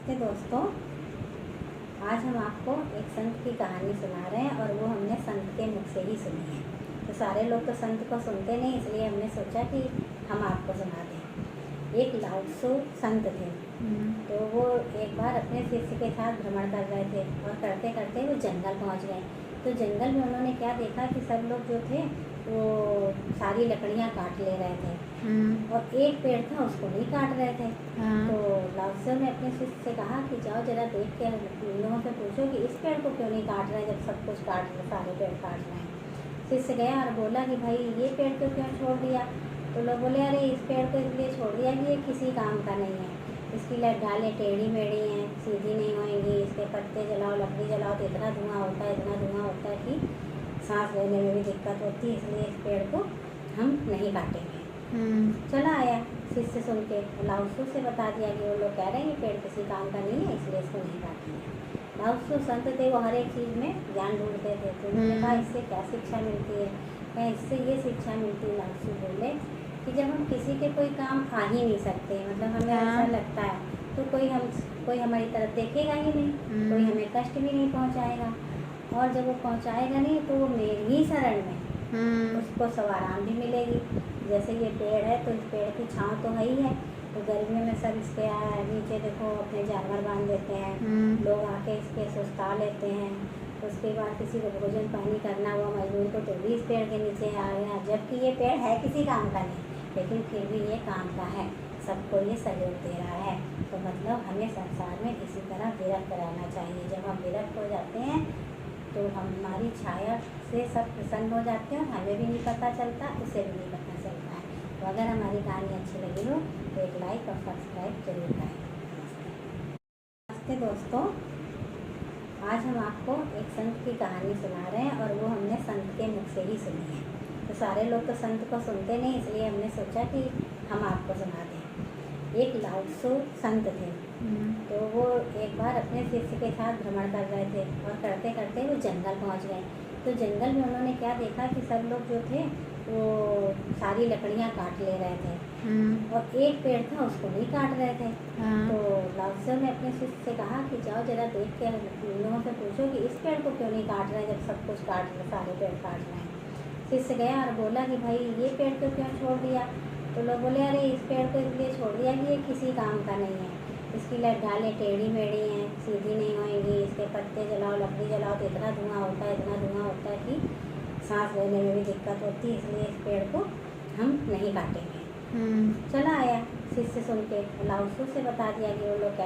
नमस्ते दोस्तों, आज हम आपको एक संत की कहानी सुना रहे हैं और वो हमने संत के मुख से ही सुनी है। तो सारे लोग तो संत को सुनते नहीं, इसलिए हमने सोचा कि हम आपको सुना दें। एक लाओ त्सु संत थे। तो वो एक बार अपने शिष्य के साथ भ्रमण कर रहे थे और करते करते वो जंगल पहुंच गए। तो जंगल में उन्होंने क्या देखा कि सब लोग जो थे वो सारी लकड़ियां काट ले रहे थे और एक पेड़ था उसको नहीं काट रहे थे। तो लाओ त्सु ने अपने शिष्य से कहा कि जाओ जरा देख के इन लोगों से पूछो कि इस पेड़ को क्यों नहीं काट रहे जब सब कुछ काट रहे, सारे पेड़ काट रहे हैं। शिष्य गया और बोला कि भाई ये पेड़ को क्यों छोड़ दिया। तो लोग बोले अरे इस पेड़ को इसलिए छोड़ दिया कि ये किसी काम का नहीं है, इसकी डालें टेढ़ी मेढ़ी हैं, सीधी नहीं होएंगी, इसके पत्ते जलाओ, लकड़ी जलाओ तो इतना धुआं होता है, इतना धुआं होता है कि सांस लेने में भी दिक्कत होती है, इसलिए इस पेड़ को हम नहीं काटेंगे। चला आया शिष्य सुन के लाओ त्सु से बता दिया कि वो लोग कह रहे हैं ये पेड़ किसी काम का नहीं है, इसलिए इसको नहीं काटेंगे। लाओ त्सु संत थे, वो हर एक चीज़ में ज्ञान ढूंढते थे। तो उन्होंने कहा इससे क्या शिक्षा मिलती है। मैं इससे ये शिक्षा मिलती है, लाओ त्सु बोले कि जब हम किसी के कोई काम आ ही नहीं सकते, मतलब हमें ऐसा लगता है तो कोई हमारी तरफ देखेगा ही नहीं, कोई हमें कष्ट भी नहीं पहुँचाएगा, और जब वो पहुँचाएगा नहीं तो वो मेरी ही शरण में उसको सवाराम भी मिलेगी। जैसे ये पेड़ है तो इस पेड़ की छाँव तो है ही है, तो गर्मियों में सब इसके नीचे देखो अपने जानवर बांध देते हैं, लोग आके इसके सुस्ता लेते हैं। उसके बाद किसी को भोजन पानी करना हुआ मजदूर को तो भी इस पेड़ के नीचे आ गया, जबकि ये पेड़ है किसी काम का नहीं, लेकिन फिर भी ये काम का है, सबको ये सहयोग दे रहा है। तो मतलब हमें संसार में इसी तरह विरक्त रहना चाहिए। जब हम विरक्त हो जाते हैं तो हमारी छाया से सब प्रसन्न हो जाते हैं, हमें भी नहीं पता चलता, उसे भी नहीं पता चलता है। तो अगर हमारी कहानी अच्छी लगी हो तो एक लाइक और सब्सक्राइब जरूर करें। नमस्ते दोस्तों, आज हम आपको एक संत की कहानी सुना रहे हैं और वो हमने संत के मुख से ही सुनी है। तो सारे लोग तो संत को सुनते नहीं, इसलिए हमने सोचा कि हम आपको सुना दें। एक लाओ त्सु संत थे। तो वो एक बार अपने शिष्य के साथ भ्रमण कर रहे थे और करते करते वो जंगल पहुंच गए। तो जंगल में उन्होंने क्या देखा कि सब लोग जो थे वो सारी लकड़ियां काट ले रहे थे और एक पेड़ था उसको नहीं काट रहे थे। तो लाओ त्सु ने अपने शिष्य से कहा कि जाओ जरा देख के इन लोगों से पूछो कि इस पेड़ को क्यों नहीं काट रहे जब सब कुछ काट रहे, सारे पेड़ काट रहे हैं। शिष्य गया और बोला कि भाई ये पेड़ को क्यों छोड़ दिया। तो लोग बोले अरे इस पेड़ को इसलिए छोड़ दिया कि ये किसी काम का नहीं है, इसकी डालें टेढ़ी मेढ़ी हैं, सीधी नहीं होएंगी, इसके पत्ते जलाओ, लकड़ी जलाओ तो इतना धुआं होता है, इतना धुआं होता है कि सांस लेने में भी दिक्कत होती है, इसलिए इस पेड़ को हम नहीं काटेंगे। चला आया शिष्य सुन के लाओ त्सु से बता दिया कि वो लोग कह